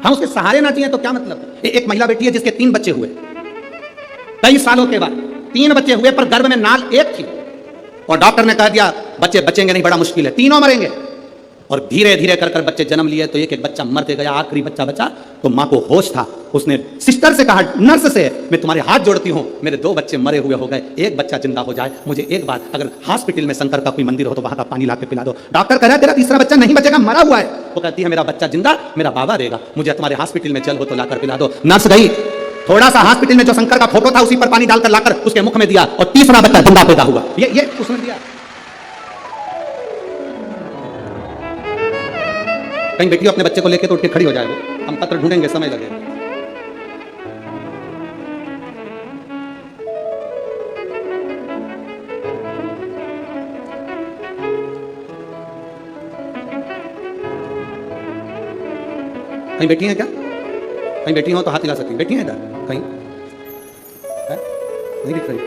हम उसके सहारे ना जिए तो क्या मतलब। एक महिला बेटी है जिसके 3 बच्चे हुए, कई सालों के बाद 3 बच्चे हुए, पर गर्भ में नाल एक थी, और डॉक्टर ने कह दिया बच्चे बचेंगे नहीं, बड़ा मुश्किल है, तीनों मरेंगे। और धीरे धीरे कर बच्चे जन्म लिए, तो एक एक बच्चा मरते गया, आखिरी बच्चा बचा। तो माँ को होश था, उसने सिस्टर से कहा, नर्स से, मैं तुम्हारे हाथ जोड़ती हूँ, मेरे 2 बच्चे मरे हुए हो गए, एक बच्चा जिंदा हो जाए, मुझे एक बार अगर हॉस्पिटल में शंकर का कोई मंदिर हो तो वहां का पानी ला के पिला दो। डॉक्टर कह रहा है तेरा तीसरा बच्चा नहीं बचेगा, मरा हुआ है। वो कहती है मेरा बच्चा जिंदा, मेरा बाबा रहेगा, मुझे तुम्हारे हॉस्पिटल में चल हो तो लाकर पिला दो। नर्स गई, थोड़ा सा हॉस्पिटल में जो शंकर का फोटो था उसी पर पानी डालकर लाकर उसके मुख में दिया, और तीसरा बच्चा जिंदा पैदा हुआ। ये उसने दिया। कहीं बेटी अपने बच्चे को लेके तो उठ के खड़ी हो जाए, वो हम पत्र ढूंढेंगे, समय लगेगा। कहीं बेटी हैं क्या? कहीं बेटी हो तो हाथ हिला सकती हैं। बेटी हैं इधर कहीं? नहीं दिख रही।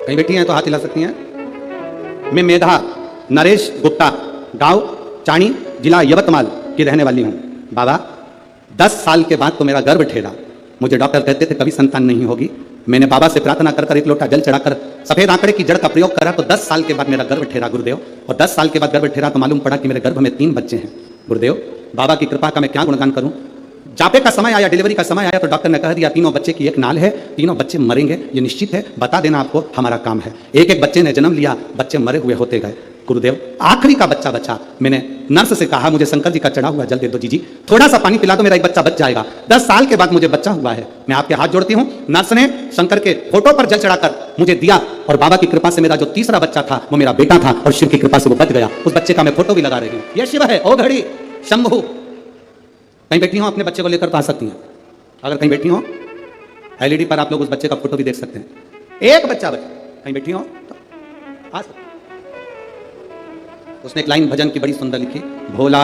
कहीं बेटी हैं तो हाथ हिला सकती हैं। मैं मेधा नरेश गुप्ता, गांव चाणी, जिला यवतमाल की रहने वाली हूं। बाबा 10 साल के बाद तो मेरा गर्भ ठेला। मुझे डॉक्टर कहते थे कभी संतान नहीं होगी। मैंने बाबा से प्रार्थना कर एक लोटा जल चढ़ाकर सफेद आंकड़े की जड़ का प्रयोग करा, तो 10 साल के बाद मेरा गर्भ ठेरा गुरुदेव। और 10 साल के बाद गर्भ ठेरा तो मालूम पड़ा कि मेरे गर्भ में 3 बच्चे हैं। गुरुदेव बाबा की कृपा का मैं क्या गुणगान करूं। जापे का समय आया, डिलीवरी का समय आया, तो डॉक्टर ने कह दिया 3 बच्चे की एक नाल है, 3 बच्चे मरेंगे, ये निश्चित है, बता देना आपको हमारा काम है। एक एक बच्चे ने जन्म लिया, बच्चे मरे हुए होते गए। गुरुदेव आखिरी का बच्चा बचा। मैंने नर्स से कहा मुझे शंकर जी का चढ़ा हुआ जल दे दो जीजी, थोड़ा सा पानी पिला दो, मेरा एक बच्चा बच जाएगा। 10 साल के बाद मुझे बच्चा हुआ है, मैं आपके हाथ जोड़ती हूँ। नर्स ने शंकर के फोटो पर जल चढ़ाकर मुझे दिया, और बाबा की कृपा से मेरा जो तीसरा बच्चा था वो मेरा बेटा था, और शिव की कृपा से वो बच गया। उस बच्चे का मैं फोटो भी लगा रही हूँ। ये शिव है, ओ घड़ी शंभु। कहीं बैठी हो अपने बच्चे को लेकर तो आ सकती हैं। अगर कहीं बैठी हो एलईडी पर आप लोग उस बच्चे का फोटो भी देख सकते हैं। एक बच्चा बचा, कहीं बैठी हो तो आ सकते। उसने एक लाइन भजन की बड़ी सुंदर लिखी, भोला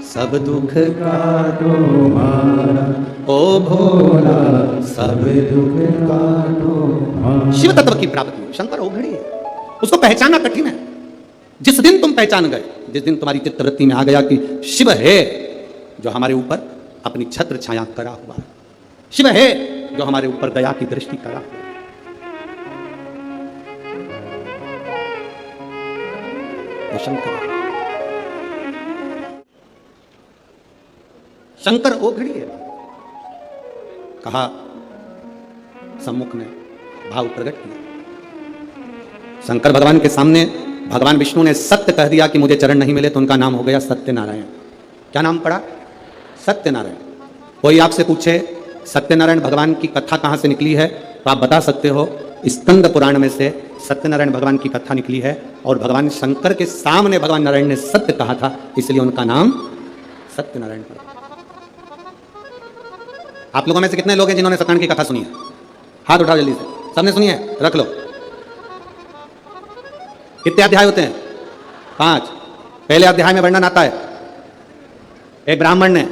सब दुख का तुम्हारा, ओ भोला सब दुख का तुम्हारा। शिव तत्व की प्राप्ति शंकर ओघड़ी है, उसको पहचानना कठिन है। जिस दिन तुम पहचान गए, जिस दिन तुम्हारी चित्तवृत्ति में आ गया कि शिव है जो हमारे ऊपर अपनी छत्र छाया करा हुआ है, शिव है जो हमारे ऊपर दया की दृष्टि करा हुआ है, वो शंकर। शंकर ओघड़ी है। कहा सम्मुख में भाव प्रकट किया। शंकर भगवान के सामने भगवान विष्णु ने सत्य कह दिया कि मुझे चरण नहीं मिले, तो उनका नाम हो गया सत्यनारायण। क्या नाम पड़ा? सत्यनारायण। कोई आपसे पूछे सत्यनारायण भगवान की कथा कहां से निकली है, तो आप बता सकते हो स्कंद पुराण में से सत्यनारायण भगवान की कथा निकली है, और भगवान शंकर के सामने भगवान नारायण ने सत्य कहा था, इसलिए उनका नाम सत्यनारायण पड़ा। आप लोगों में से कितने लोग हैं जिन्होंने सत्यनारायण की कथा सुनी है? हाथ उठाओ जल्दी से। सबने सुनी है? रख लो। कितने अध्याय होते हैं? 5। पहले अध्याय में वर्णन आता है, एक ब्राह्मण ने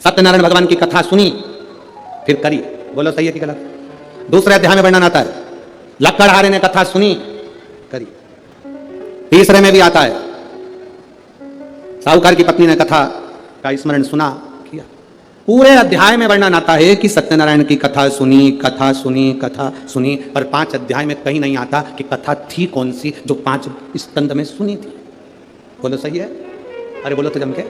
सत्यनारायण भगवान की कथा सुनी, फिर करी। बोलो सही है कि गलत? दूसरे अध्याय में वर्णन आता है, लक्कड़हारे ने कथा सुनी, करी। तीसरे में भी आता है, साहूकार की पत्नी ने कथा का स्मरण सुना, किया। पूरे अध्याय में वर्णन आता है कि सत्यनारायण की कथा सुनी, कथा सुनी, कथा सुनी, पर 5 अध्याय में कहीं नहीं आता कि कथा थी कौन सी जो 5 स्कंद में सुनी थी। बोलो सही है? अरे बोलो तो जम के।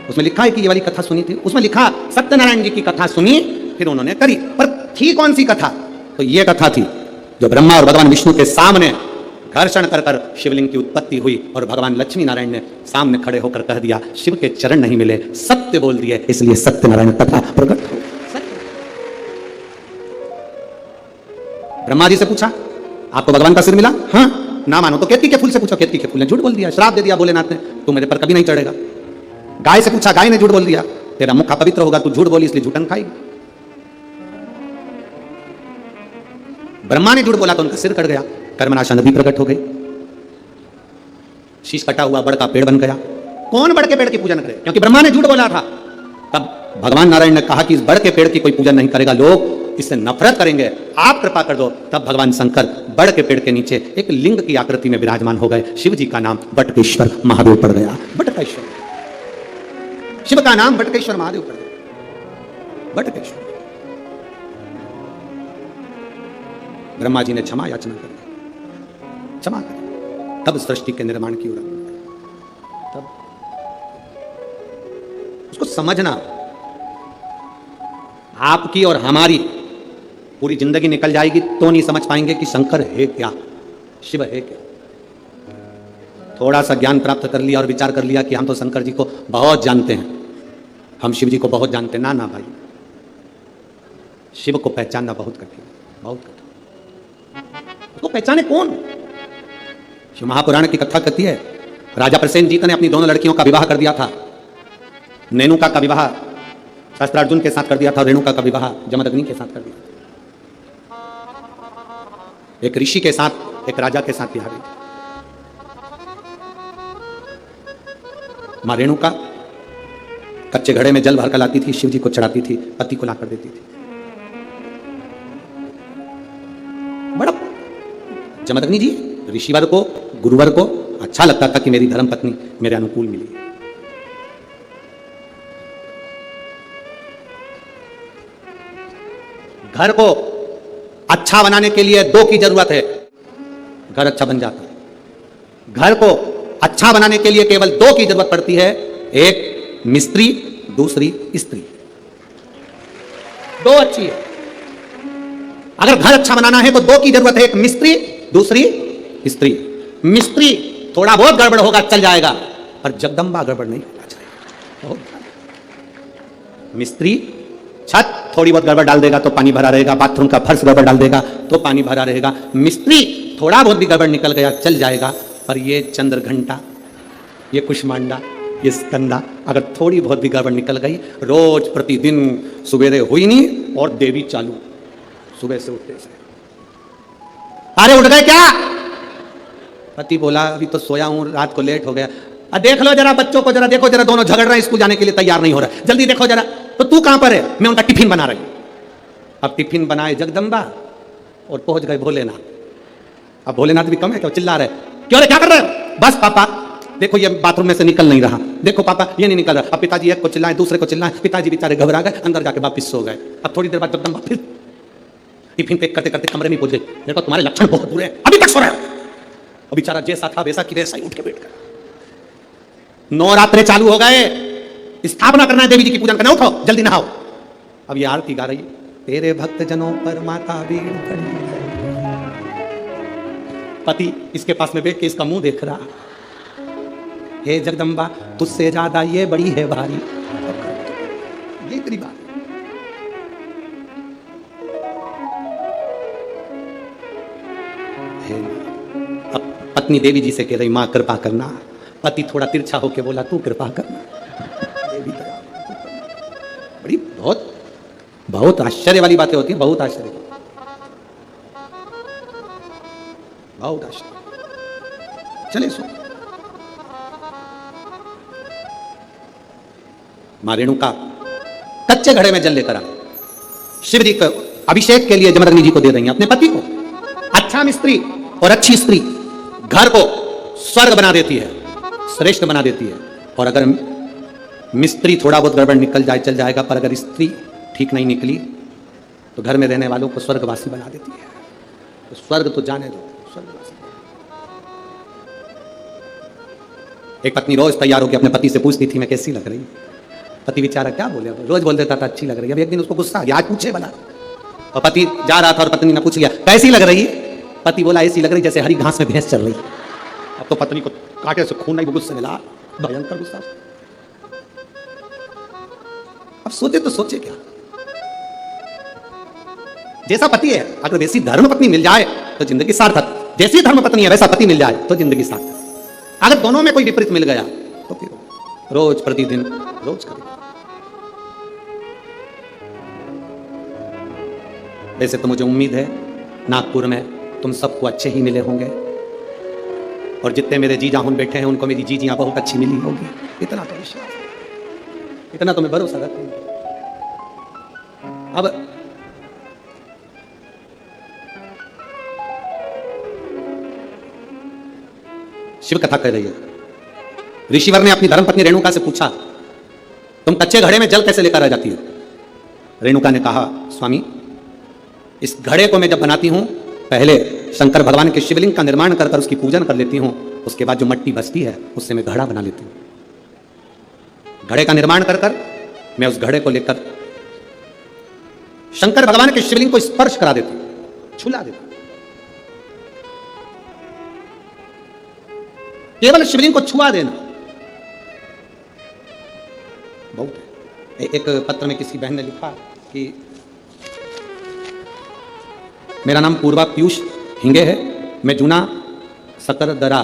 उसमें लिखा है कि ये वाली कथा सुनी थी, उसमें लिखा सत्यनारायण जी की कथा सुनी, फिर उन्होंने करी, पर थी कौन सी कथा? तो ये कथा थी जो ब्रह्मा और भगवान विष्णु के सामने घर्षण कर कर शिवलिंग की उत्पत्ति हुई, और भगवान लक्ष्मी नारायण ने सामने खड़े होकर कह दिया शिव के चरण नहीं मिले, सत्य बोल दिए, इसलिए सत्यनारायण कथा प्रकट हो। ब्रह्मा जी से पूछा आपको भगवान का सिर मिला? हाँ। ना मानो तो केतकी के फूल से पूछो, केतकी के फूल ने झूठ बोल दिया, श्राप दे दिया भोलेनाथ ने, तू मेरे पर कभी नहीं चढ़ेगा। गाय से पूछा, गाय ने झूठ बोल दिया, तेरा मुख पवित्र होगा, तू झूठ बोली इसलिए झूठन खाई। ब्रह्मा ने झूठ बोला तो उनका सिर कट गया, कर्मनाशा नदी प्रकट हो गई, शीश कटा हुआ बड़ का पेड़ बन गया। कौन बड़ के पेड़ की पूजन करे? क्योंकि ब्रह्मा ने झूठ बोला था। तब भगवान नारायण ने कहा कि इस बड़ के पेड़ की कोई पूजन नहीं करेगा, लोग इससे नफरत करेंगे, आप कृपा कर दो। तब भगवान शंकर बड़ के पेड़ के नीचे एक लिंग की आकृति में विराजमान हो गए। शिव जी का नाम बटकेश्वर महादेव पड़ गया। बटकेश्वर, शिव का नाम बटकेश्वर महादेव पड़ गया। बटकेश्वर। ब्रह्मा जी ने क्षमा याचना कर दी, क्षमा कर, तब सृष्टि के निर्माण की ओर। तब उसको समझना, आपकी और हमारी पूरी जिंदगी निकल जाएगी तो नहीं समझ पाएंगे कि शंकर है क्या, शिव है क्या। थोड़ा सा ज्ञान प्राप्त कर लिया और विचार कर लिया कि हम तो शंकर जी को बहुत जानते हैं, हम शिव जी को बहुत जानते हैं। ना ना भाई, शिव को पहचानना बहुत कठिन, बहुत कठिन। उसको पहचाने कौन? शिव महापुराण की कथा कहती है, राजा प्रसेनजीत ने अपनी दोनों लड़कियों का विवाह कर दिया था। नेनुका का विवाह शास्त्रार्जुन के साथ कर दिया था, रेणुका का विवाह जमदग्नि के साथ कर दिया। एक ऋषि के साथ, एक राजा के साथ विवाह हुई। मां रेणुका कच्चे घड़े में जल भर कर लाती थी, शिव जी को चढ़ाती थी, पति को लाकर देती थी। बड़ा जमदग्नि जी ऋषिवर को, गुरुवर को अच्छा लगता था कि मेरी धर्म पत्नी मेरे अनुकूल मिली। घर को अच्छा बनाने के लिए दो की जरूरत है, घर अच्छा बन जाता है। घर को अच्छा बनाने के लिए केवल दो की जरूरत पड़ती है, एक मिस्त्री, दूसरी स्त्री। दो अच्छी है। अगर घर अच्छा बनाना है तो दो की जरूरत है, एक मिस्त्री, दूसरी स्त्री। मिस्त्री थोड़ा बहुत गड़बड़ होगा चल जाएगा, पर जगदम्बा गड़बड़ नहीं होना चाहिए। मिस्त्री छत थोड़ी बहुत गड़बड़ डाल देगा तो पानी भरा रहेगा, बाथरूम का फर्श गड़बड़ डाल देगा तो पानी भरा रहेगा। मिस्त्री थोड़ा बहुत भी गड़बड़ निकल गया चल जाएगा, पर ये चंद्र घंटा, ये कुष्मांडा, ये स्कंदा, अगर थोड़ी बहुत भी गड़बड़ निकल गई, रोज प्रतिदिन सुबेरे हुई नहीं और देवी चालू सुबह से उठते से, अरे उठ गए क्या? पति बोला अभी तो सोया हूं, रात को लेट हो गया। देख लो जरा बच्चों को, जरा देखो, जरा दोनों झगड़ रहे हैं, स्कूल जाने के लिए तैयार नहीं हो रहा, जल्दी देखो जरा। तो तू कहां पर है? मैं उनका टिफिन बना रही हूं। अब टिफिन बनाए जगदम्बा और पहुंच गए भोलेनाथ। अब भोलेनाथ भी कम है क्या, चिल्ला रहे, क्यों रे क्या कर रहे हो? बस पापा देखो ये बाथरूम में से निकल नहीं रहा, देखो पापा ये नहीं निकल रहा। अब पिताजी एक को चिल्लाए, दूसरे को चिल्लाए, पिताजी बेचारे घबरा गए, अंदर जाके वापिस सो गए। अब थोड़ी देर बाद जगदम्बा फिर टिफिन पैक करते करते कमरे में पहुंच गए। देखो तुम्हारे लक्षण बहुत बुरे हैं, अभी तक सो रहे हो। अब बेचारा जैसा था वैसा की वैसा ही उठ के बैठ गया। नवरात्रे चालू हो गए, स्थापना करना है, देवी जी की पूजन करना, उठो जल्दी नहाओ। अब ये आरती गा रही है, तेरे भक्त जनों पर माता भीड़ खड़ी है। पति इसके पास में बैठ के इसका मुंह देख रहा, हे जगदम्बा तुझसे ज्यादा ये बड़ी है भारी, ये तेरी बात। अब पत्नी देवी जी से कह रही मां कृपा करना। पति थोड़ा तिरछा होके बोला तू कृपा करना। देवी बड़ी बहुत बहुत आश्चर्य वाली बातें होती है, बहुत आश्चर्य, बहुत आश्चर्य। चले सो। मां रेणुका कच्चे घड़े में जल लेकर आ, शिव जी को अभिषेक के लिए जमदग्नि जी को दे रही हैं, अपने पति को। अच्छा मिस्त्री और अच्छी स्त्री घर को स्वर्ग बना देती है, श्रेष्ठ बना देती है। और अगर मिस्त्री थोड़ा बहुत गड़बड़ निकल जाए चल जाएगा, पर अगर स्त्री ठीक नहीं निकली तो घर में रहने वालों को स्वर्गवासी बना देती है। तो स्वर्ग तो जाने दो, स्वर्गवासी। एक पत्नी रोज तैयार होकर अपने पति से पूछती थी मैं कैसी लग रही। पति बेचारा क्या बोले, रोज बोल देता था अच्छी लग रही है। अब एक दिन उसको गुस्सा आ गया, आज पूछे बना। और पति जा रहा था और पत्नी ने पूछ लिया कैसी लग रही है? पति बोला ऐसी लग रही जैसे हरी घास में भैंस चल रही। अब तो पत्नी को कांटे से खून नहीं, वो गुस्से मिला, भयंकर गुस्सा। अब सोचे तो सोचे क्या, जैसा पति है अगर वैसी धर्म पत्नी मिल जाए तो जिंदगी सार्थक, जैसी धर्म पत्नी है वैसा पति मिल जाए तो जिंदगी सार्थक। अगर दोनों में कोई विपरीत मिल गया तो फिर रोज प्रतिदिन रोज करें। वैसे तो मुझे उम्मीद है नागपुर में तुम सबको अच्छे ही मिले होंगे, और जितने मेरे जीजाहुन बैठे हैं उनको मेरी जीजियां बहुत अच्छी मिली होगी, इतना तो विश्वास है, इतना तो मैं भरोसा रखती हूं। अब शिव कथा कह रही है। ऋषिवर ने अपनी धर्मपत्नी रेणुका से पूछा, तुम कच्चे घड़े में जल कैसे लेकर आ जाती हो? रेणुका ने कहा, स्वामी, इस घड़े को मैं जब बनाती हूं, पहले शंकर भगवान के शिवलिंग का निर्माण कर उसकी पूजन कर लेती हूं, उसके बाद जो मट्टी बचती है उससे मैं घड़ा बना लेती हूं। घड़े का निर्माण कर मैं उस घड़े को लेकर शंकर भगवान के शिवलिंग को स्पर्श करा देती हूं, छुला देती हूं। केवल शिवलिंग को छुआ देना बहुत है। एक पत्र में किसी बहन ने लिखा कि मेरा नाम पूर्वा पीयूष हिंगे है, मैं जूना सकरदरा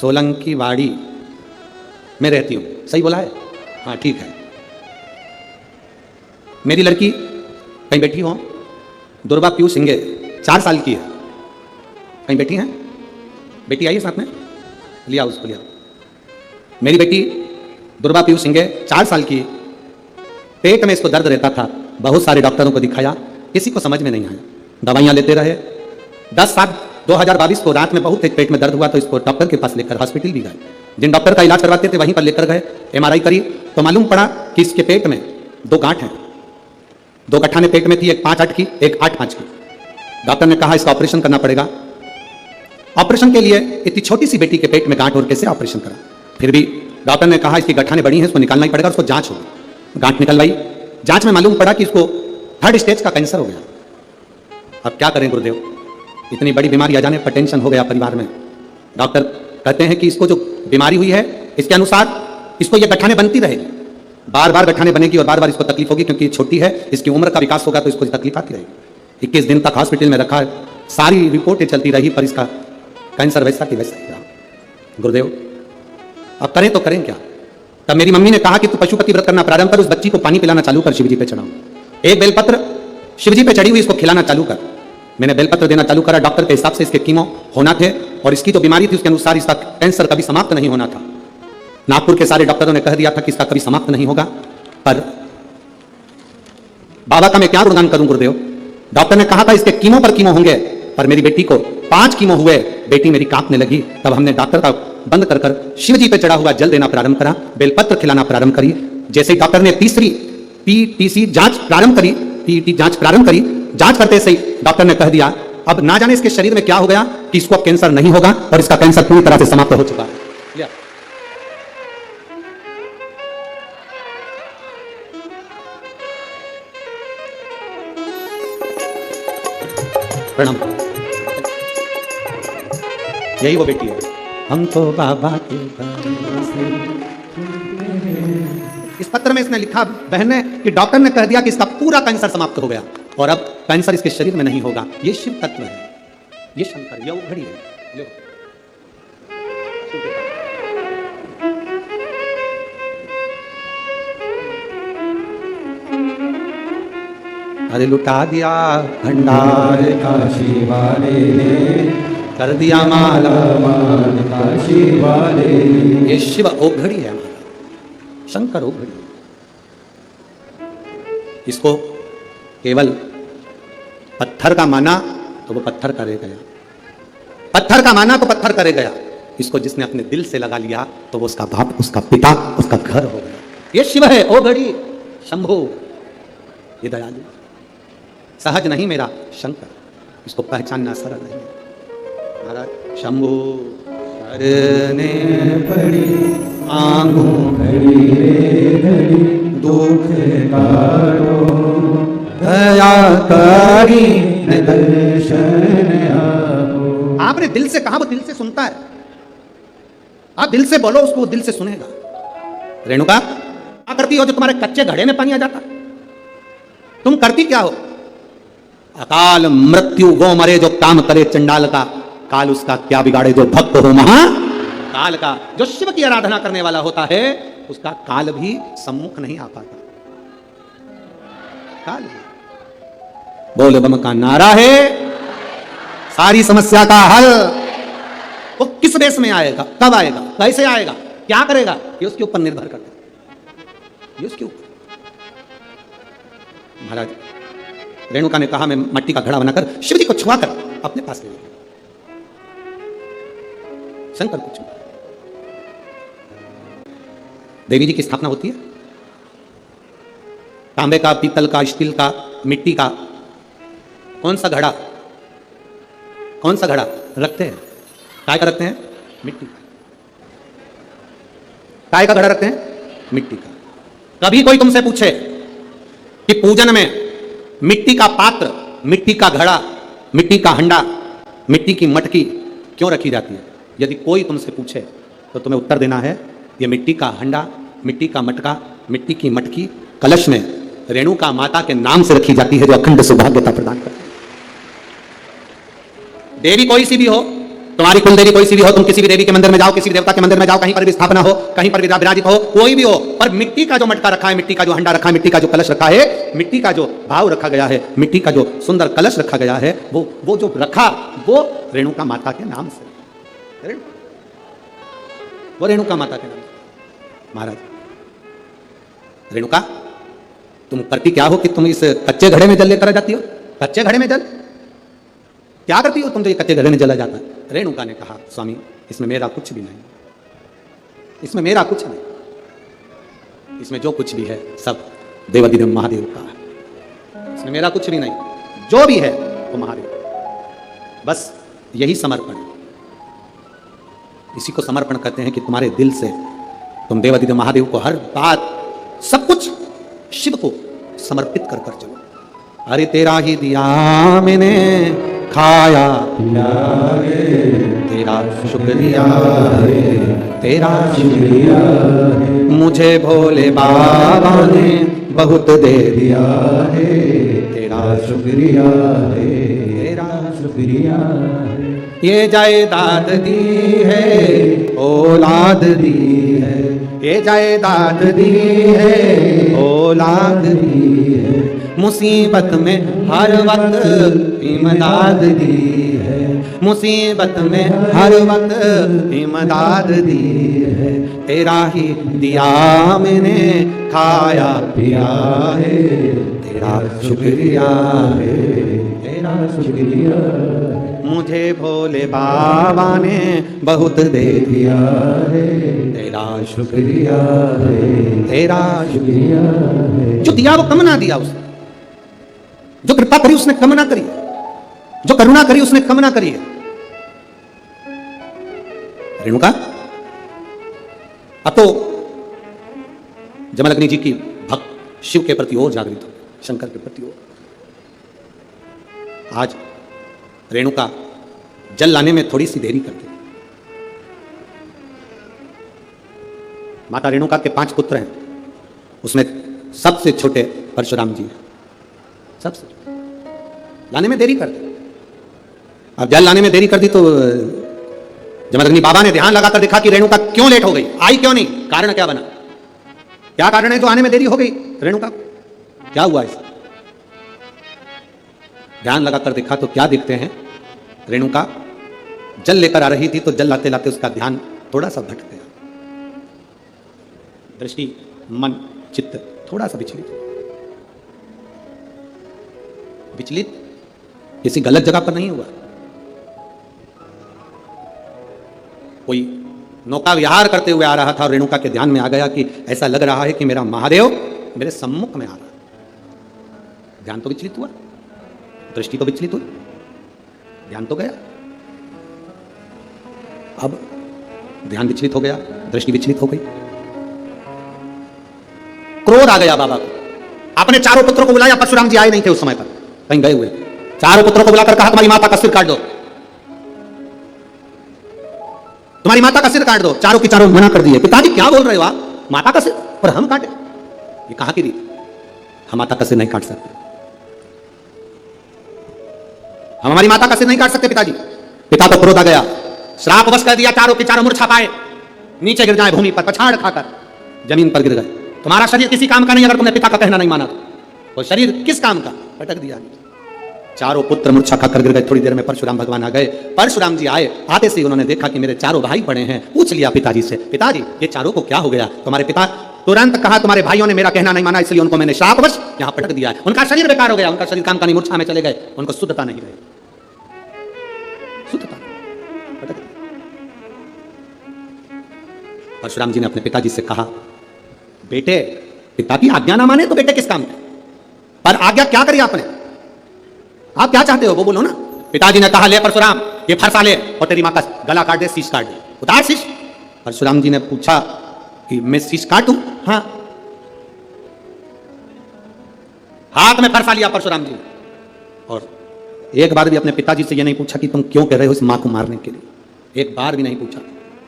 सोलंकी वाड़ी में रहती हूं। सही बोला है? हाँ ठीक है। मेरी लड़की कहीं बैठी हो, दुर्वा पीयूष हिंगे, 4 साल की है। कहीं बैठी हैं? बेटी आइए साथ में, लिया उसको, लिया। मेरी बेटी दुर्वा पीयूष सिंह 4 साल की, पेट में इसको दर्द रहता था, बहुत सारे डॉक्टरों को दिखाया, किसी को समझ में नहीं आया, दवाइयां लेते रहे। 10/7/2022 को रात में बहुत तेज पेट में दर्द हुआ तो इसको डॉक्टर के पास लेकर हॉस्पिटल भी गए। जिन डॉक्टर का इलाज करवाते थे वहीं पर लेकर गए, MRI करी तो मालूम पड़ा कि इसके पेट में 2 गांठ हैं। 2 गठाने पेट में थी, एक 5/8 की, एक 8/5 की। डॉक्टर ने कहा इसका ऑपरेशन करना पड़ेगा। ऑपरेशन के लिए इतनी छोटी सी बेटी के पेट में गांठ और कैसे ऑपरेशन करा? फिर भी डॉक्टर ने कहा इसकी गठाने बड़ी हैं, इसको निकालना ही पड़ेगा। उसको जांच होगी, गांठ निकलवाई, जांच में मालूम पड़ा कि इसको 3rd स्टेज का कैंसर हो गया। अब क्या करें गुरुदेव, इतनी बड़ी बीमारी आ जाने पर टेंशन हो गया परिवार में। डॉक्टर कहते हैं कि इसको जो बीमारी हुई है इसके अनुसार इसको ये गठाने बनती रहेगी, बार बार गठाने बनेगी और बार बार इसको तकलीफ होगी, क्योंकि छोटी है, इसकी उम्र का विकास होगा तो इसको तकलीफ आती रहेगी। 21 दिन तक हॉस्पिटल में रखा, सारी रिपोर्टें चलती रही पर इसका कैंसर वैसा कि वैसा ही रहा। गुरुदेव अब करें तो करें क्या? तब मेरी मम्मी ने कहा कि तू पशुपति व्रत करना प्रारंभ कर, उस बच्ची को पानी पिलाना चालू कर, शिवजी पे चढ़ाओ। एक बेलपत्र शिवजी पे चढ़ी हुई इसको खिलाना चालू कर। मैंने बेलपत्र देना चालू करा। डॉक्टर के हिसाब से इसके कीमो होना थे और इसकी जो बीमारी थी उसके अनुसार इसका कैंसर कभी समाप्त नहीं होना था। नागपुर के सारे डॉक्टरों ने कह दिया था कि इसका कभी समाप्त नहीं होगा। पर बाबा का मैं क्या गुणगान करूं गुरुदेव? डॉक्टर ने कहा था इसके कीमो पर कीमो होंगे, पर मेरी बेटी को 5 कीमो हुए, बेटी मेरी कांपने लगी। तब हमने डॉक्टर का बंद कर शिव जी पे चढ़ा हुआ जल देना प्रारंभ करा, बेलपत्र खिलाना प्रारंभ करी। जैसे ही डॉक्टर ने तीसरी PTC जांच प्रारंभ करी, PET जांच प्रारंभ करी, जांच करते से ही डॉक्टर ने कह दिया अब ना जाने इसके शरीर में क्या हो गया कि इसको कैंसर नहीं होगा और इसका कैंसर पूरी तरह से समाप्त हो चुका है। प्रणाम। यही वो बेटी है। हम तो बाबा के भरोसे। इस पत्र में इसने लिखा बहन ने कि डॉक्टर ने कह दिया कि इसका पूरा कैंसर समाप्त हो गया और अब कैंसर इसके शरीर में नहीं होगा। ये शिव तत्व है, ये शंकर, ये घड़ी है। अरे लुटा दिया भंडार काशी वाले ने, कर दिया माला माल काशी वाले। ये शिव ओघड़ी है हमारा, शंकर ओघड़ी। इसको केवल पत्थर का माना तो वो पत्थर करे गया, पत्थर का माना तो पत्थर करे गया। इसको जिसने अपने दिल से लगा लिया तो वो उसका बाप, उसका पिता, उसका घर हो गया। ये शिव है, ओघड़ी, शंभु, ये दयालु, सहज नहीं मेरा शंकर, इसको पहचानना सरल नहीं है। महाराज शंभु करने पड़ी आंगों घड़ी रे घड़ी, दुख काटो दया करी दर्शन आपो। आपने दिल से कहा, वो दिल से सुनता है। आप दिल से बोलो उसको, वो दिल से सुनेगा। रेणुका क्या करती हो जो तुम्हारे कच्चे घड़े में पानी आ जाता? तुम करती क्या हो? अकाल मृत्यु वो मरे जो काम करे चंडाल का, काल उसका क्या बिगाड़े जो भक्त हो महा काल का। जो शिव की आराधना करने वाला होता है उसका काल भी सम्मुख नहीं आ पाता। काल बोल बम का नारा है, सारी समस्या का हल। वो किस देश में आएगा, कब आएगा, कैसे आएगा, क्या करेगा, ये उसके ऊपर निर्भर करता है, ये उसके ऊपर। महाराज रेणुका ने कहा मैं मट्टी का घड़ा बनाकर शिव जी को छुआ कर अपने पास ले लिया। शंकर को चुना। देवी जी की स्थापना होती है, तांबे का, पीतल का, स्टील का, मिट्टी का, कौन सा घड़ा रखते हैं? काय का रखते हैं? मिट्टी का। काय का घड़ा रखते हैं? मिट्टी का। कभी कोई तुमसे पूछे कि पूजन में मिट्टी का पात्र, मिट्टी का घड़ा, मिट्टी का हंडा, मिट्टी की मटकी क्यों रखी जाती है? यदि कोई तुमसे पूछे तो तुम्हें उत्तर देना है, यह मिट्टी का हंडा, मिट्टी का मटका, मिट्टी की मटकी कलश में रेणुका माता के नाम से रखी जाती है, जो अखंड सौभाग्यता प्रदान करती है। देवी कोई सी भी हो, तुम्हारी कुल देवी कोई सी भी हो, तुम किसी भी देवी के मंदिर में जाओ, किसी भी देवता के मंदिर में जाओ, कहीं पर भी स्थापना हो, कहीं पर भी विराजित हो, कोई भी हो, पर मिट्टी का जो मटका रखा है, मिट्टी का जो हंडा रखा है, मिट्टी का जो कलश रखा है, मिट्टी का जो भाव रखा गया है, मिट्टी का जो सुंदर कलश रखा गया है, वो जो रखा, वो रेणुका माता के नाम से, वो रेणुका माता के नाम से। महाराज, रेणुका, तुम करती क्या हो कि तुम इस कच्चे घड़े में जल लेकर आ जाती हो? कच्चे घड़े में जल क्या करती हो तुम, तो ये कच्चे घड़े में जला जाता है। रेणुका ने कहा, स्वामी, इसमें मेरा कुछ भी नहीं, इसमें मेरा कुछ नहीं, इसमें जो कुछ भी है सब देवाधिदेव महादेव का है, इसमें मेरा कुछ भी नहीं, जो भी है वो महादेव। बस यही समर्पण है, इसी को समर्पण करते हैं कि तुम्हारे दिल से तुम देवाधिदेव महादेव को हर बात, सब कुछ शिव को समर्पित कर कर चलो। अरे तेरा ही दिया मैंने खाया तेरा शुक्रिया है, तेरा शुक्रिया है, मुझे भोले बाबा ने बहुत दे दिया है, तेरा शुक्रिया है, तेरा शुक्रिया है। ये जायदाद दी है, औलाद दी है, ये जायदाद दी है, औलाद दी है, मुसीबत में हर वक्त इमदाद दी है, मुसीबत में हर वक्त इमदाद दी है, तेरा ही दिया मैंने खाया पिया है, तेरा शुक्रिया है, तेरा शुक्रिया, मुझे भोले बाबा ने बहुत दे दिया है, तेरा शुक्रिया है, तेरा शुक्रिया है। जो दिया वो कम ना दिया उसने, जो कृपा करी उसने कम ना करी, जो करुणा करी उसने कम ना करी है। रेणुका, अब तो जमदग्नि जी की भक्त शिव के प्रति और जागृत हो, शंकर के प्रति और। आज रेणुका जल लाने में थोड़ी सी देरी करती है। माता रेणुका के 5 पुत्र हैं, उसमें सबसे छोटे परशुराम जी हैं, सबसे लाने में देरी कर दी। अब जल लाने में देरी कर दी तो जमदग्नि बाबा ने ध्यान लगाकर देखा कि रेणुका क्यों लेट हो गई, आई क्यों नहीं, कारण क्या बना, क्या कारण है जो आने में देरी हो गई रेणुका, क्या हुआ ऐसा? ध्यान लगाकर देखा तो क्या दिखते हैं, रेणुका जल लेकर आ रही थी तो जल लाते लाते उसका ध्यान थोड़ा सा भटक गया, दृष्टि, मन, चित्त थोड़ा सा विचलित किसी गलत जगह पर नहीं हुआ। कोई नौका विहार करते हुए आ रहा था और रेणुका के ध्यान में आ गया कि ऐसा लग रहा है कि मेरा महादेव मेरे सम्मुख में आ रहा है। ध्यान तो विचलित हुआ, दृष्टि तो विचलित हुई, ध्यान तो गया। अब ध्यान विचलित हो गया, दृष्टि विचलित हो गई, क्रोध आ गया बाबा को। आपने चारों पुत्रों को बुलाया, परशुराम जी आए नहीं थे उस समय पर, कहीं गए हुए। चारों पुत्रों को बुलाकर कहा तुम्हारी माता का सिर काट दो, तुम्हारी माता का सिर काट दो। चारों की चारों मना कर दिए। पिताजी क्या बोल रहे हो आप, माता का सिर पर हम काटे, ये कहां की रीत, हम माता का सिर नहीं काट सकते, हम हमारी माता का सिर नहीं काट सकते पिताजी। पिता को क्रोध आ गया, श्राप वश कर दिया, चारों के चारों मूर्छा पाए, नीचे गिर जाए भूमि पर, पछाड़ खाकर जमीन पर गिर गए। तुम्हारा शरीर किसी काम का नहीं अगर तुमने पिता का कहना नहीं माना तो। वो शरीर किस काम का, पटक दिया। चारों पुत्र मूर्छा खाकर गिर गए। थोड़ी देर में परशुराम भगवान आ गए। परशुराम जी आए, आते से उन्होंने देखा कि मेरे चारों भाई पड़े हैं। पूछ लिया पिताजी से, पिताजी ये चारों को क्या हो गया? तुम्हारे पिता तुरंत कहा तुम्हारे भाइयों ने मेरा कहना नहीं माना, इसलिए उनको मैंने श्रापवश यहाँ पटक दिया है। उनका शरीर बेकार हो गया, उनका शरीर काम का नहीं, मूर्छा में चले गए, उनको शुद्धता नहीं रही, शुद्धता पटक दिया। परशुराम जी ने अपने पिताजी से कहा, बेटे पिता की आज्ञा ना माने तो बेटे किस काम के, पर आज्ञा क्या करी आपने, आप क्या चाहते हो वो बोलो ना। पिताजी ने कहा, ले परशुराम ये फरसा ले और तेरी माँ का गला काट दे, शीश काट दे, उतार शीश। परशुराम जी ने पूछा कि मैं शीश काटूं? हाँ। हाथ में फरसा लिया परशुराम जी, और एक बार भी अपने पिताजी से यह नहीं पूछा कि तुम क्यों कह रहे हो इस मां को मारने के लिए, एक बार भी नहीं पूछा।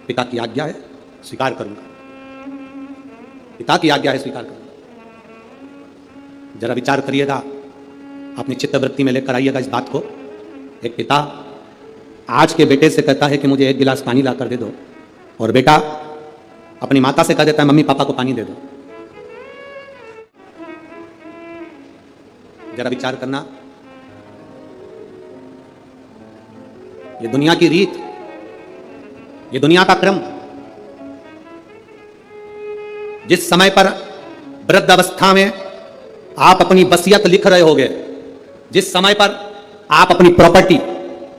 पिता की आज्ञा है स्वीकार करूंगा, पिता की आज्ञा है स्वीकार करूंगा। जरा विचार करिएगा, अपनी चित्तवृत्ति में लेकर आइएगा इस बात को। एक पिता आज के बेटे से कहता है कि मुझे एक गिलास पानी ला कर दे दो, और बेटा अपनी माता से कह देता है मम्मी पापा को पानी दे दो। जरा विचार करना, ये दुनिया की रीत, ये दुनिया का क्रम। जिस समय पर वृद्ध अवस्था में आप अपनी वसीयत लिख रहे होगे, जिस समय पर आप अपनी प्रॉपर्टी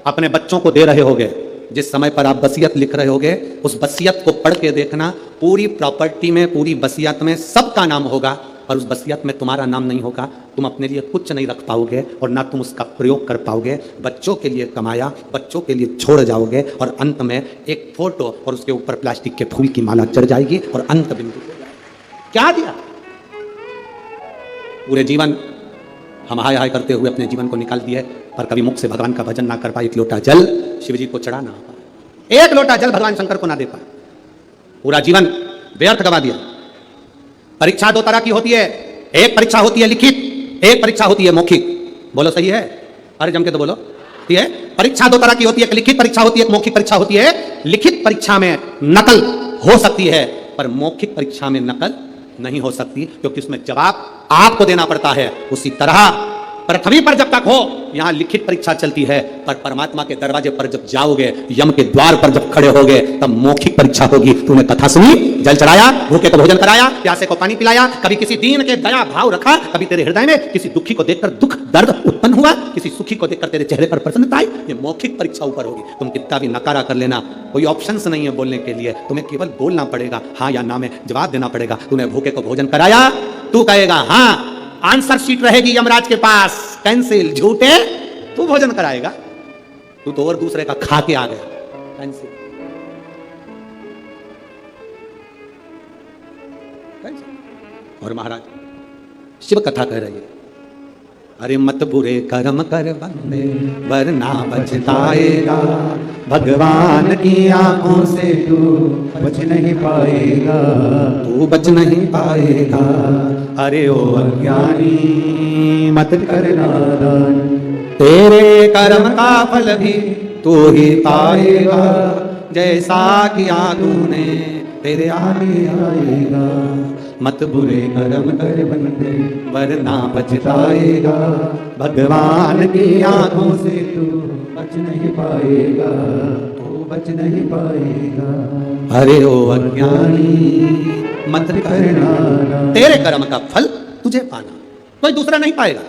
अपने बच्चों को दे रहे होगे, जिस समय पर आप वसीयत लिख रहे होगे, उस वसीयत को पढ़ के देखना, पूरी प्रॉपर्टी में, पूरी वसीयत में सबका नाम होगा, और उस वसीयत में तुम्हारा नाम नहीं होगा। तुम अपने लिए कुछ नहीं रख पाओगे और ना तुम उसका प्रयोग कर पाओगे। बच्चों के लिए कमाया, बच्चों के लिए छोड़ जाओगे, और अंत में एक फोटो और उसके ऊपर प्लास्टिक के फूल की माला चढ़ जाएगी और अंत बिंदु हो जाएगा। क्या दिया? पूरे जीवन हम हाय हाय करते हुए अपने जीवन को निकाल दिए, पर कभी मुख से भगवान का भजन ना कर पाए, एक लोटा जल शिव जी को चढ़ा ना पाए, एक लोटा जल भगवान शंकर को ना दे पाए, पूरा जीवन व्यर्थ गवा दिया। परीक्षा दो तरह की होती है, एक परीक्षा होती है लिखित, एक परीक्षा होती है मौखिक। बोलो सही है? अरे जम के तो बोलो। ठीक है, परीक्षा दो तरह की होती है, एक लिखित परीक्षा होती है, एक मौखिक परीक्षा होती है। लिखित परीक्षा में नकल हो सकती है, पर मौखिक परीक्षा में नकल नहीं हो सकती, क्योंकि उसमें जवाब आपको देना पड़ता है। उसी तरह पृथ्वी पर जब तक हो यहां लिखित परीक्षा चलती है, पर परमात्मा के दरवाजे पर जब जाओगे, यम के द्वार पर जब खड़े होगे, तब मौखिक परीक्षा होगी। तूने कथा सुनी, जल चढ़ाया, भूखे को भोजन कराया, प्यासे को पानी पिलाया, कभी किसी दीन के दया भाव रखा, कभी तेरे हृदय में किसी दुखी को देखकर दुख दर्द उत्पन्न हुआ, किसी सुखी को देखकर तेरे चेहरे पर प्रसन्नता आई। ये मौखिक परीक्षा ऊपर होगी। तुम कितना भी नकारा कर लेना, कोई ऑप्शंस नहीं है बोलने के लिए, तुम्हें केवल बोलना पड़ेगा, हाँ या ना में जवाब देना पड़ेगा। तूने भूखे को भोजन कराया, तू कहेगा हाँ, आंसर शीट रहेगी यमराज के पास, कैंसिल। झूठे, तू भोजन कराएगा, तू तो और दूसरे का खा के आ गया, कैंसिल। और महाराज शिव कथा कह रही है, अरे मत बुरे कर्म कर बंदे वरना बचताएगा, भगवान की आंखों से तू बच नहीं पाएगा, तू बच नहीं पाएगा। अरे ओ अज्ञानी मत कर नादान, तेरे कर्म का फल भी तू ही पाएगा, जैसा किया तूने तेरे आगे आएगा। मत बुरे कर्म कर बंदे वरना पछताएगा, भगवान की आंखों से तू बच नहीं पाएगा, तू बच नहीं पाएगा। अरे ओ अज्ञानी मत करना, तेरे कर्म का फल तुझे पाना, कोई दूसरा नहीं पाएगा।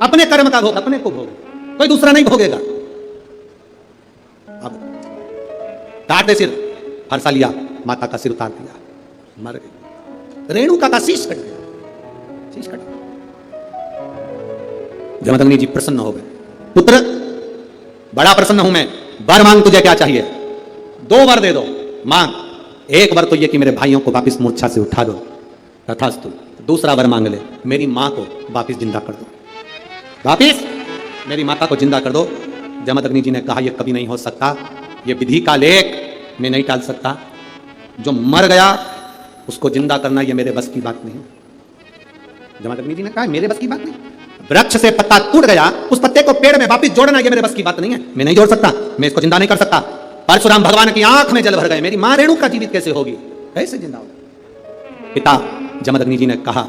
अपने कर्म का भोग अपने को भोग, कोई दूसरा नहीं भोगेगा। अब काट दे सिर, फरसा लिया, माता का सिर उतार दिया, मर गई। रेणुका का शीश कट गया, शीश कट गया। जमदग्नि जी प्रसन्न हो गए, पुत्र बड़ा प्रसन्न हूं मैं, वर मांग, तुझे क्या चाहिए? 2 वर दे दो, मांग। एक वर तो ये कि मेरे भाइयों को वापिस मूर्छा से उठा दो, तथास्तु। दूसरा वर मांग ले, मेरी मां को वापिस जिंदा कर दो, वापिस मेरी माता को जिंदा कर दो। जमदग्नि जी ने कहा यह कभी नहीं हो सकता, यह विधि का लेख मैं नहीं टाल सकता। जो मर गया उसको जिंदा करना यह मेरे बस की बात नहीं। जमदग्नि जी ने कहा मेरे बस की बात नहीं। वृक्ष से पत्ता टूट गया, उस पत्ते को पेड़ में वापस जोड़ना यह मेरे बस की बात नहीं है, मैं नहीं जोड़ सकता, मैं इसको जिंदा नहीं कर सकता। परशुराम भगवान की आंख में जल भर गए, मेरी मां रेणुका जीवित कैसे होगी, कैसे जिंदा होगी? पिता जमदग्नि जी ने कहा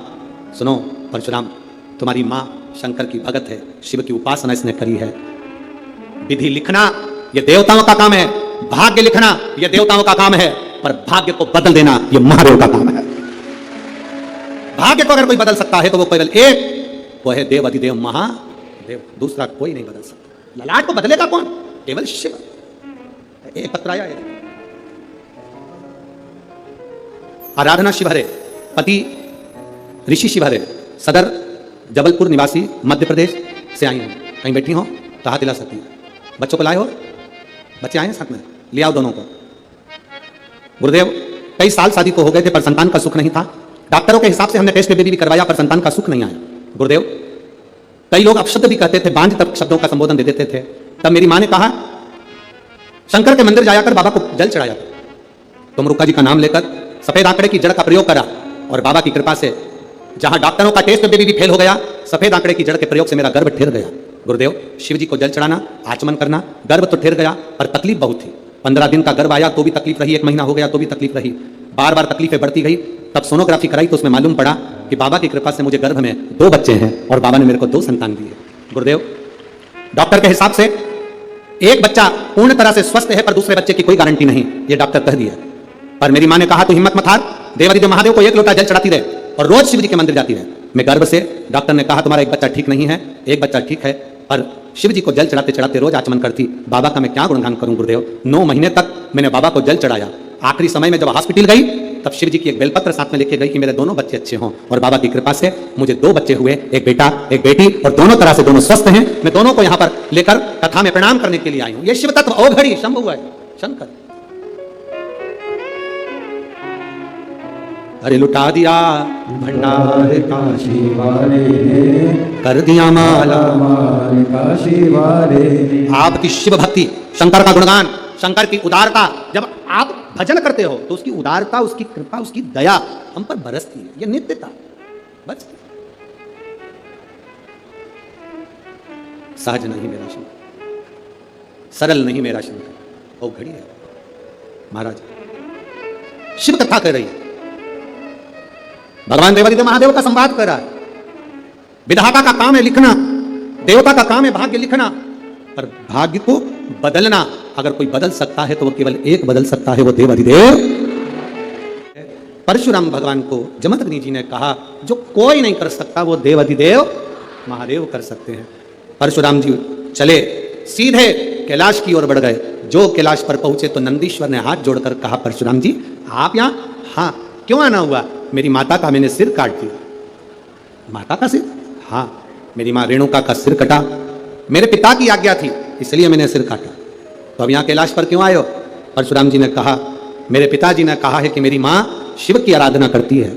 सुनो परशुराम, तुम्हारी मां शंकर की भगत है, शिव की उपासना इसने करी है। विधि लिखना यह देवताओं का काम है, भाग्य लिखना यह देवताओं का काम है, पर भाग्य को बदल देना यह महादेव का काम है। भाग्य को अगर कोई बदल सकता है तो वो केवल एक, वो है देव अधिदेव महादेव, दूसरा कोई नहीं बदल सकता। ललाट को बदलेगा कौन? केवल शिव। एक पत्र आया है, आराधना शिवहरे, पति ऋषि शिवहरे, सदर जबलपुर निवासी मध्य प्रदेश से आई हूँ। कहीं बैठी हो तो हाथ हिला सकती हैं। बच्चों को लाए हो? बच्चे आए हैं साथ में? ले आओ दोनों को। गुरुदेव, कई साल शादी को हो गए थे पर संतान का सुख नहीं था। डॉक्टरों के हिसाब से हमने टेस्ट बेबी भी करवाया पर संतान का सुख नहीं आया। गुरुदेव, कई लोग अपशब्द भी कहते थे, बांझ तक शब्दों का संबोधन दे देते थे। तब मेरी मां ने कहा, शंकर के मंदिर जाया कर, बाबा को जल चढ़ाया कर। तुम रुक्का जी का नाम लेकर सफेद आंकड़े की जड़ का प्रयोग करा और बाबा की कृपा से जहां डॉक्टरों का टेस्ट बेबी भी फेल हो गया, सफेद आंकड़े की जड़ के प्रयोग से मेरा गर्भ ठहर गया। गुरुदेव, शिव जी को जल चढ़ाना, आचमन करना, गर्भ तो ठहर गया पर तकलीफ बहुत थी। 15 दिन का गर्भ आया तो भी तकलीफ रही, 1 महीना हो गया तो भी तकलीफ रही, बार बार तकलीफें बढ़ती गई। तब सोनोग्राफी कराई तो उसमें मालूम पड़ा कि बाबा की कृपा से मुझे गर्भ में 2 बच्चे हैं और बाबा ने मेरे को 2 संतान दिए। गुरुदेव, डॉक्टर के हिसाब से एक बच्चा पूर्ण तरह से स्वस्थ है पर दूसरे बच्चे की कोई गारंटी नहीं, ये डॉक्टर कह दिया। पर मेरी मां ने कहा, तू हिम्मत मत हार, देवादिदेव महादेव को 1 लोटा जल चढ़ाती रहे और रोज शिव जी के मंदिर जाती रहे। मैं गर्भ से, डॉक्टर ने कहा तुम्हारा एक बच्चा ठीक नहीं है, एक बच्चा ठीक है, पर शिव जी को जल चढ़ाते चढ़ाते रोज आचमन करती। बाबा का मैं क्या गुणगान करूं गुरुदेव। 9 महीने तक मैंने बाबा को जल चढ़ाया। आखिरी समय में जब हॉस्पिटल गई तब शिव जी की एक बेलपत्र साथ में लेके गई कि मेरे दोनों बच्चे अच्छे हों, और बाबा की कृपा से मुझे 2 बच्चे हुए, एक बेटा एक बेटी, और दोनों तरह से दोनों स्वस्थ हैं। मैं दोनों को यहाँ पर लेकर कथा में प्रणाम करने के लिए आई हूँ। ये शिव तत्व अवघड़ी शंभु है, शंकर। अरे लुटा दिया भंडार काशी वाले कर दिया माला काशी वाले। आपकी शिव भक्ति, शंकर का गुणगान, शंकर की उदारता, जब आप भजन करते हो तो उसकी उदारता, उसकी कृपा, उसकी दया हम पर बरसती है। ये नित्यता बस। सहज नहीं मेरा शंकर, सरल नहीं मेरा शंकर, वो घड़ी है। महाराज शिव कथा कर रही है, भगवान देवादिदेव महादेव का संवाद कर रहा है। विधाता का काम है लिखना, देवता का काम है भाग्य लिखना, पर भाग्य को बदलना अगर कोई बदल सकता है तो वो केवल एक बदल सकता है, वो देवादिदेव। परशुराम भगवान को जमदग्नि जी ने कहा, जो कोई नहीं कर सकता वो देवादिदेव महादेव कर सकते हैं। परशुराम जी चले सीधे कैलाश की ओर बढ़ गए। जो कैलाश पर पहुंचे तो नंदीश्वर ने हाथ जोड़कर कहा, परशुराम जी आप यहां? हाँ, क्यों आना हुआ? मेरी माता का मैंने सिर काट दिया। माता का सिर? हाँ, मेरी मां रेणुका का सिर कटा, मेरे पिता की आज्ञा थी इसलिए मैंने सिर काटा। तो अब यहाँ कैलाश पर क्यों आए हो? परशुराम जी ने कहा, मेरे पिताजी ने कहा है कि मेरी मां शिव की आराधना करती है,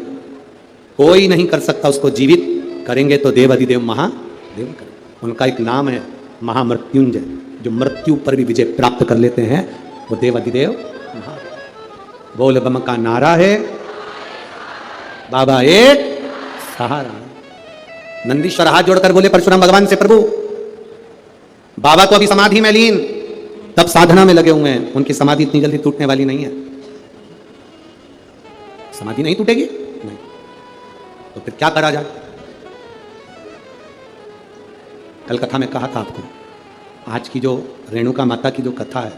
कोई नहीं कर सकता उसको जीवित, करेंगे तो देवादिदेव महादेव करेंगे। उनका एक नाम है महामृत्युंजय, जो मृत्यु पर भी विजय प्राप्त कर लेते हैं, वो देवादिदेव महादेव। बोल बम का नारा है, बाबा एक सहारा। नंदीश्वर हाथ जोड़कर बोले परशुराम भगवान से, प्रभु बाबा तो अभी समाधि में लीन, तब साधना में लगे हुए हैं, उनकी समाधि इतनी जल्दी टूटने वाली नहीं है। समाधि नहीं टूटेगी? नहीं। तो फिर क्या करा जाए? कल कथा में कहा था आपको, आज की जो रेणुका माता की जो कथा है,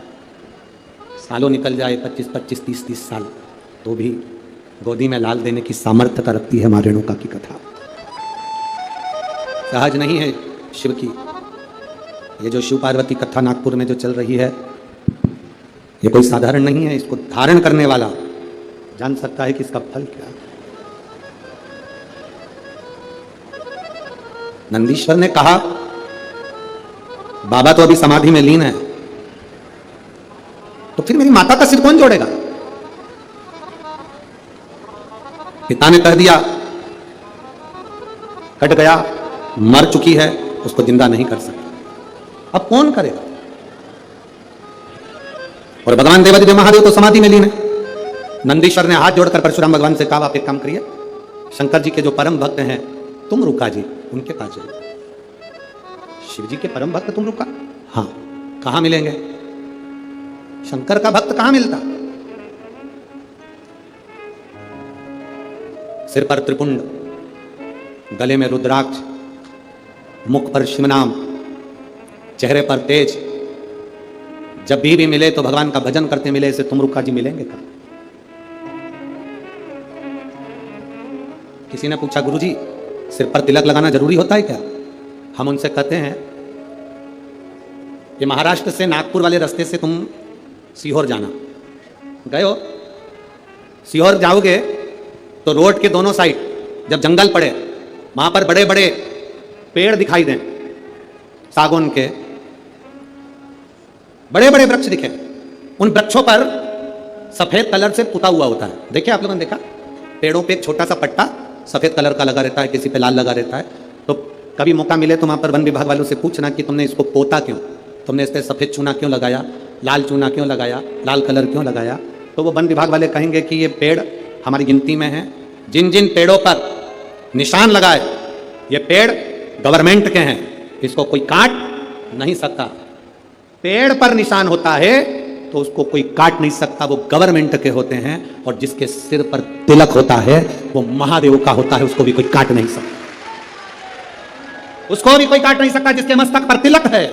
सालों निकल जाए 25, 30 साल, तो भी गोदी में लाल देने की सामर्थ्य का रखती है मां रेणुका की कथा। सहज नहीं है शिव की। ये जो शिव पार्वती कथा नागपुर में जो चल रही है, ये कोई साधारण नहीं है। इसको धारण करने वाला जान सकता है कि इसका फल क्या है। नंदीश्वर ने कहा, बाबा तो अभी समाधि में लीन है, तो फिर मेरी माता का सिर कौन जोड़ेगा? पिता ने कह दिया, कट गया, मर चुकी है, उसको जिंदा नहीं कर सकता, अब कौन करेगा? और भगवान देवादिदेव महादेव तो समाधि में लीन है। नंदीश्वर ने हाथ जोड़कर परशुराम भगवान से कहा, आप एक काम करिए, शंकर जी के जो परम भक्त हैं तुम रुका जी, उनके पास जाइए। शिव जी के परम भक्त तुम रुका? हाँ। कहां मिलेंगे? शंकर का भक्त कहां मिलता? सिर पर त्रिपुंड, गले में रुद्राक्ष, मुख पर शिव नाम, चेहरे पर तेज। जब भी मिले तो भगवान का भजन करते मिले, इसे तुम रुका जी मिलेंगे कब? किसी ने पूछा, गुरुजी सिर पर तिलक लगाना जरूरी होता है क्या? हम उनसे कहते हैं कि महाराष्ट्र से नागपुर वाले रास्ते से तुम सीहोर जाना, गए हो? सीहोर जाओगे तो रोड के दोनों साइड जब जंगल पड़े, वहां पर बड़े बड़े पेड़ दिखाई दें, सागौन के बड़े बड़े वृक्ष दिखे, उन वृक्षों पर सफेद कलर से पुता हुआ होता है। देखिए आप लोगों ने देखा, पेड़ों पे एक छोटा सा पट्टा सफेद कलर का लगा रहता है, किसी पे लाल लगा रहता है। तो कभी मौका मिले तो वहां पर वन विभाग वालों से पूछना कि तुमने इसको पोता क्यों, तुमने इस पर सफेद चूना क्यों लगाया, लाल चूना क्यों लगाया, लाल कलर क्यों लगाया। तो वो वन विभाग वाले कहेंगे कि ये पेड़ हमारी गिनती में है, जिन जिन पेड़ों पर निशान लगाए ये पेड़ गवर्नमेंट के हैं, इसको कोई काट नहीं सकता। पेड़ पर निशान होता है तो उसको कोई काट नहीं सकता, वो गवर्नमेंट के होते हैं। और जिसके सिर पर तिलक होता है वो महादेव का होता है, उसको भी कोई काट नहीं सकता, उसको भी कोई काट नहीं सकता जिसके मस्तक पर तिलक है।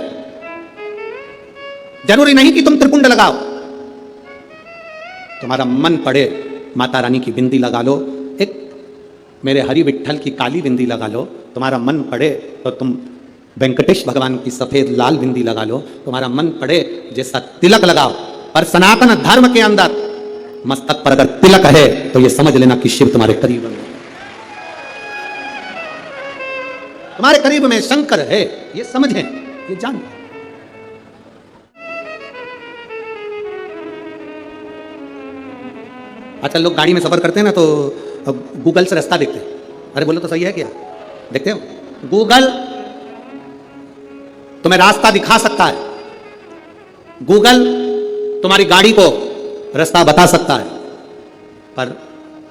जरूरी नहीं कि तुम त्रिपुंड लगाओ, तुम्हारा मन पड़े माता रानी की बिंदी लगा लो, एक मेरे हरि विठल की काली बिंदी लगा लो। तुम्हारा मन पड़े तो तुम वेंकटेश भगवान की सफेद लाल बिंदी लगा लो, तुम्हारा मन पड़े जैसा तिलक लगाओ। पर सनातन धर्म के अंदर मस्तक पर अगर तिलक है तो यह समझ लेना कि शिव तुम्हारे करीब है, तुम्हारे करीब में शंकर है, ये समझें, ये जान। अच्छा, लोग गाड़ी में सफर करते हैं ना तो गूगल से रास्ता देखते हैं। अरे बोलो तो सही है क्या? देखते हो, गूगल तुम्हें रास्ता दिखा सकता है, गूगल तुम्हारी गाड़ी को रास्ता बता सकता है, पर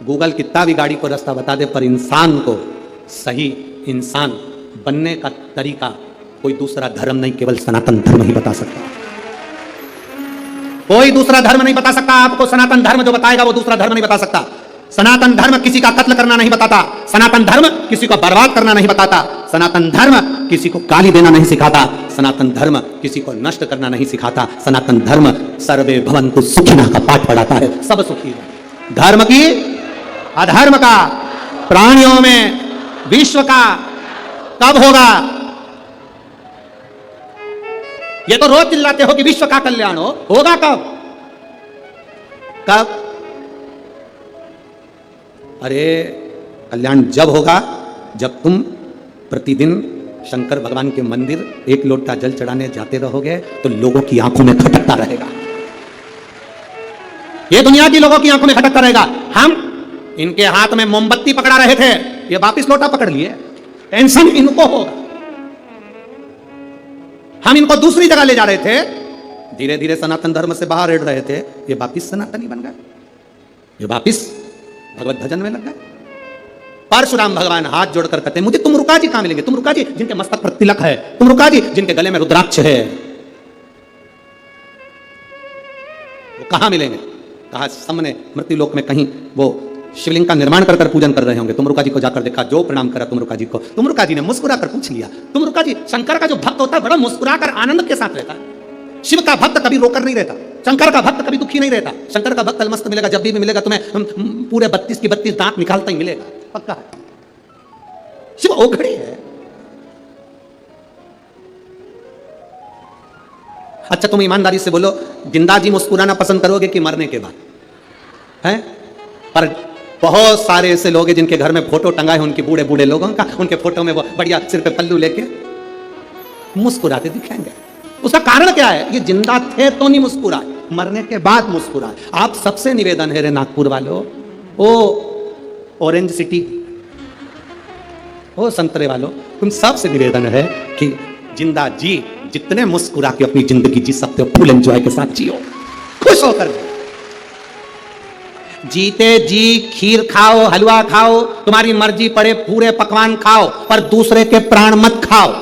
गूगल कितना भी गाड़ी को रास्ता बता दे, पर इंसान को सही इंसान बनने का तरीका कोई दूसरा धर्म नहीं, केवल सनातन धर्म ही बता सकता है। कोई दूसरा धर्म नहीं बता सकता आपको। सनातन धर्म जो बताएगा वो दूसरा धर्म नहीं बता सकता। सनातन धर्म किसी का कत्ल करना नहीं बताता, सनातन धर्म किसी को बर्बाद करना नहीं बताता, सनातन धर्म किसी को गाली देना नहीं सिखाता, सनातन धर्म किसी को नष्ट करना नहीं सिखाता। सनातन धर्म सर्वे भवन्तु सुखिनः का पाठ पढ़ाता है, सब सुखी है। धर्म की अधर्म का, प्राणियों में विश्व का कब होगा? ये तो रोज चिल्लाते हो कि विश्व का कल्याण होगा कब? कब? अरे कल्याण जब होगा जब तुम प्रतिदिन शंकर भगवान के मंदिर एक लोटा जल चढ़ाने जाते रहोगे तो लोगों की आंखों में खटकता रहेगा, ये दुनिया की लोगों की आंखों में खटकता रहेगा। हम इनके हाथ में मोमबत्ती पकड़ा रहे थे, ये वापिस लोटा पकड़ लिए, टेंशन इनको होगा। हम इनको दूसरी जगह ले जा रहे थे, धीरे धीरे सनातन धर्म से बाहर हट रहे थे, ये वापिस सनातनी बन गए, ये वापिस भगवत भजन में लग गए। परशुराम भगवान हाथ जोड़कर कहते हैं, मुझे तुम रुका जी कहां मिलेंगे? तुम रुका जी जिनके मस्तक पर तिलक है, तुम रुका जी जिनके गले में रुद्राक्ष है, वो कहां मिलेंगे? कहा सामने मृत्युलोक में कहीं वो शिवलिंग का निर्माण कर पूजन कर रहे होंगे। तुमरुका जी को जाकर देखा, जो प्रणाम करा तुमरुका जी को। तुमरुका जी ने मुस्कुरा कर पूछ लिया। तुमरुका जी, शंकर का जो भक्त होता है बड़ा मुस्कुरा कर आनंद के साथ रहता है। शिव का भक्त कभी रोकर नहीं रहता, शंकर का भक्त कभी दुखी नहीं रहता। शंकर का भक्त अलमस्त मिलेगा, जब भी मिलेगा तुम्हें पूरे 32 की 32 दांत निकालता ही मिलेगा, पक्का है। शिव ओघड़ी है। अच्छा तुम ईमानदारी से बोलो, जिंदा जी मुस्कुराना पसंद करोगे कि मरने के बाद? हैं? पर बहुत सारे ऐसे लोग हैं जिनके घर में फोटो टंगा है उनके बूढ़े बूढ़े लोगों का, उनके फोटो में वो बढ़िया सिर पे पल्लू लेके मुस्कुराते दिखेंगे। उसका कारण क्या है? ये जिंदा थे तो नहीं मुस्कुराए, मरने के बाद मुस्कुराए। आप सबसे निवेदन है रे नागपुर वालों, ओ ऑरेंज सिटी, ओ संतरे वालों, तुम सबसे निवेदन है कि जिंदा जी जितने मुस्कुरा के अपनी जिंदगी जी सकते हो, फुल एंजॉय के साथ जियो, खुश होकर जीते जी खीर खाओ, हलवा खाओ, तुम्हारी मर्जी पड़े पूरे पकवान खाओ, पर दूसरे के प्राण मत खाओ।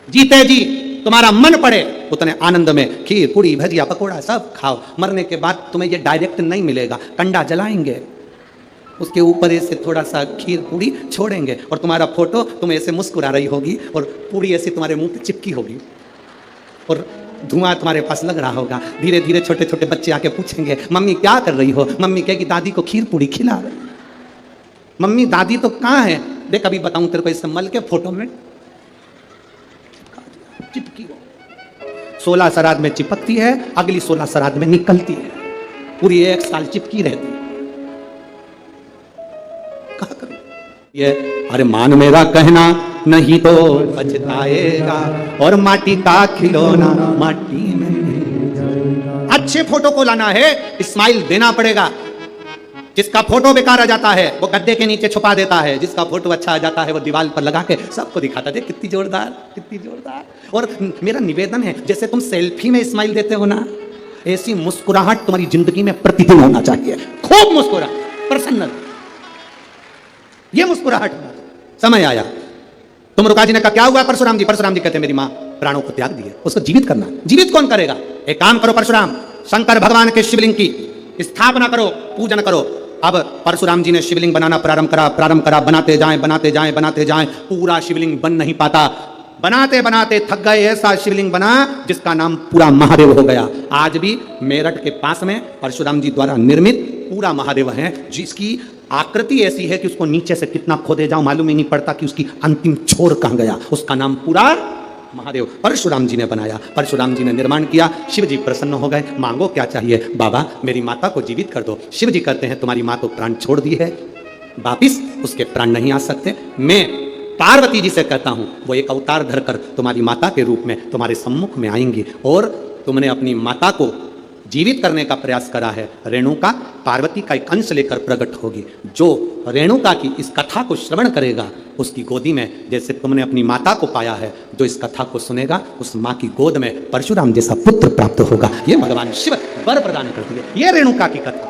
जीते जी तुम्हारा मन पड़े उतने आनंद में खीर पूरी भजिया पकोड़ा सब खाओ। मरने के बाद तुम्हें ये डायरेक्ट नहीं मिलेगा, कंडा जलाएंगे, उसके ऊपर ऐसे थोड़ा सा खीर पूरी छोड़ेंगे और तुम्हारा फोटो तुम ऐसे मुस्कुरा रही होगी और पूरी ऐसी तुम्हारे मुंह पे चिपकी होगी और धुआं तुम्हारे पास लग रहा होगा। धीरे धीरे छोटे छोटे बच्चे आके पूछेंगे, मम्मी क्या कर रही हो? मम्मी कहेगी दादी को खीर पूरी खिला रही। मम्मी दादी तो कहाँ है? देख अभी बताऊं तेरे को, इसे मल के फोटो में चिपकी हो। 16 श्राद्ध में चिपकती है, अगली 16 श्राद्ध में निकलती है, पूरी 1 साल चिपकी रहती है। ये अरे मान मेरा कहना नहीं तो पछताएगा, और माटी का खिलौना माटी में मिल जाएगा। अच्छे फोटो को लाना है, स्माइल देना पड़ेगा। जिसका फोटो बेकार आ जाता है वो गद्दे के नीचे छुपा देता है, जिसका फोटो अच्छा आ जाता है वो दीवार पर लगा के सबको दिखाता है, कितनी जोरदार, कितनी जोरदार। और मेरा निवेदन है, जैसे तुम सेल्फी में स्माइल देते हो ना, ऐसी मुस्कुराहट तुम्हारी जिंदगी में प्रतिदिन होना चाहिए। खूब मुस्कुरा, प्रसन्न, ये मुस्कुराहट। समय आया, तुम रुका जी ने कहा क्या हुआ परशुराम जी? परशुराम जी कहते मेरी मां प्राणों को त्याग दिए, उसको जीवित करना। जीवित कौन करेगा? एक काम करो परशुराम, शंकर भगवान के शिवलिंग की स्थापना करो, पूजन करो। अब परशुराम जी ने शिवलिंग बनाना प्रारंभ करा, बनाते जाएं, पूरा शिवलिंग बन नहीं पाता, बनाते बनाते थक गए। ऐसा शिवलिंग बना जिसका नाम पूरा महादेव हो गया। आज भी मेरठ के पास में परशुराम जी द्वारा निर्मित पूरा महादेव है, जिसकी आकृति ऐसी है कि उसको नीचे से कितना खोदे जाओ मालूम ही नहीं पड़ता कि उसकी अंतिम छोर कहां गया। उसका नाम पूरा महादेव परशुराम जी ने बनाया, परशुराम जी ने निर्माण किया। शिव जी प्रसन्न हो गए, मांगो क्या चाहिए? बाबा मेरी माता को जीवित कर दो। शिव जी कहते हैं तुम्हारी मां तो प्राण छोड़ दी है, वापिस उसके प्राण नहीं आ सकते। मैं पार्वती जी से कहता हूं वो एक अवतार धरकर तुम्हारी माता के रूप में तुम्हारे सम्मुख में आएंगी, और तुमने अपनी माता को जीवित करने का प्रयास करा है। रेणुका पार्वती का एक अंश लेकर प्रकट होगी। जो रेणुका की इस कथा को श्रवण करेगा उसकी गोदी में जैसे तुमने अपनी माता को पाया है, जो इस कथा को सुनेगा उस माँ की गोद में परशुराम जैसा पुत्र प्राप्त होगा। ये भगवान शिव वर प्रदान करते हैं। ये रेणुका की कथा।